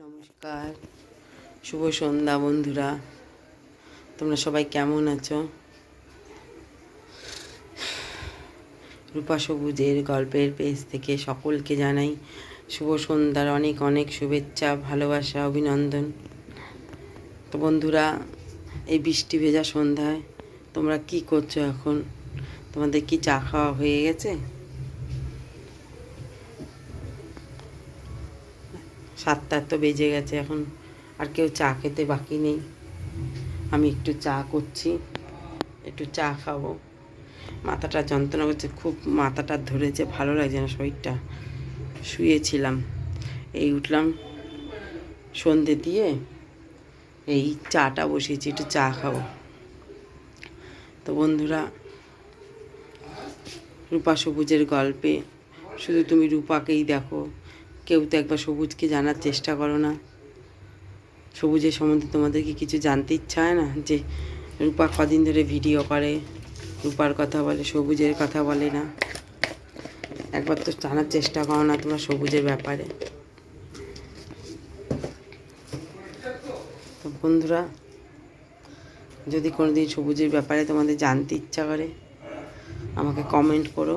নমস্কার, শুভ সন্ধ্যা বন্ধুরা। তোমরা সবাই কেমন আছো? রূপা সবুজের গল্পের পেজ থেকে সকলকে জানাই শুভ সন্ধ্যার অনেক অনেক শুভেচ্ছা, ভালোবাসা, অভিনন্দন। তো বন্ধুরা, এই বৃষ্টি ভেজা সন্ধ্যায় তোমরা কি করছো এখন? তোমাদের কি চা খাওয়া হয়ে গেছে? 7টা তো বেজে গেছে, এখন আর কেউ চা খেতে বাকি নেই। আমি একটু চা করছি, একটু চা খাবো। মাথাটা যন্ত্রণা করছে, খুব মাথাটা ধরেছে, ভালো লাগছে না শরীরটা। শুয়েছিলাম, এই উঠলাম সন্ধে দিয়ে, এই চাটা বসিয়েছি, একটু চা খাবো। তো বন্ধুরা, রূপা সবুজের গল্পে শুধু তুমি রূপাকেই দেখো, কেউ তো একবার সবুজকে জানার চেষ্টা করো না। সবুজের সম্বন্ধে তোমাদের কি কিছু জানতে ইচ্ছা হয় না? যে রূপা কদিন ধরে ভিডিও করে, রূপার কথা বলে, সবুজের কথা বলে না। একবার তো জানার চেষ্টা করো না তোমরা সবুজের ব্যাপারে। তো বন্ধুরা, যদি কোনোদিন সবুজের ব্যাপারে তোমাদের জানতে ইচ্ছা করে, আমাকে কমেন্ট করো,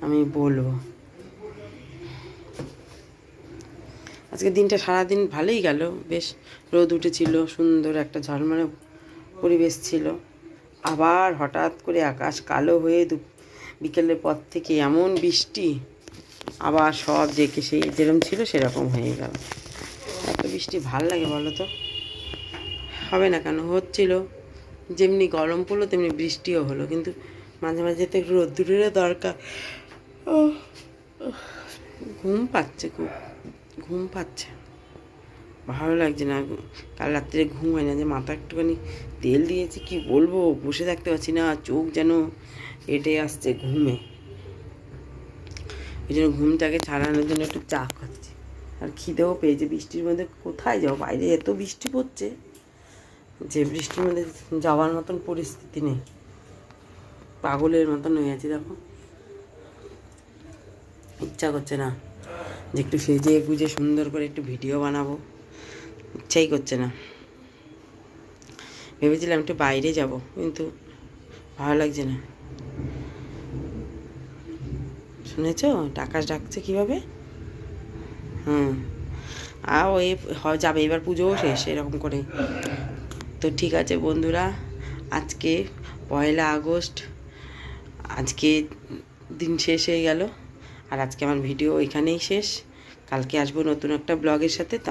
আমি বলবো। আজকে দিনটা সারাদিন ভালোই গেল, বেশ রোদ উঠেছিল, সুন্দর একটা ঝলমলে পরিবেশ ছিল। আবার হঠাৎ করে আকাশ কালো হয়ে বিকেলের পর থেকে এমন বৃষ্টি, আবার সব সেই যেরকম ছিল সেরকম হয়ে গেল। এত বৃষ্টি ভাল লাগে বলো তো? হবে না কেন? হচ্ছিল, যেমনি গরম পড়লো তেমনি বৃষ্টিও হলো, কিন্তু মাঝে মাঝে তো একটু রোদ্দুরেরও দরকার। ঘুম পাচ্ছে, খুব ঘুম পাচ্ছে, ভালো লাগছে না। কাল রাত্রে ঘুম হয় না, যে মাথা একটুখানি তেল দিয়েছি, কি বলবো, বসে থাকতে পারছি না, চোখ যেন এঁটে আসছে ঘুমে। ওই জন্য ঘুমটাকে ছাড়ানোর জন্য একটু চা খাচ্ছি, আর খিদেও পেয়েছে। বৃষ্টির মধ্যে কোথায় যাও, বাইরে এত বৃষ্টি পড়ছে যে বৃষ্টির মধ্যে যাওয়ার মতন পরিস্থিতি নেই, পাগলের মতন হয়ে আছে। দেখো, ইচ্ছা করছে না যে একটু সেজে গুজে সুন্দর করে একটু ভিডিও বানাবো, ইচ্ছাই করছে না। ভেবেছিলাম একটু বাইরে যাব, কিন্তু ভালো লাগছে না। শুনেছ আকাশ ডাকছে কীভাবে? আর ওই যাবে, এবার পুজোও শেষ এরকম করে। তো ঠিক আছে বন্ধুরা, আজকে 1 আগস্ট, আজকে দিন শেষ হয়ে গেল, আর আজকে আমার ভিডিও এখানেই শেষ। কালকে আসবো নতুন একটা ব্লগের সাথে। তো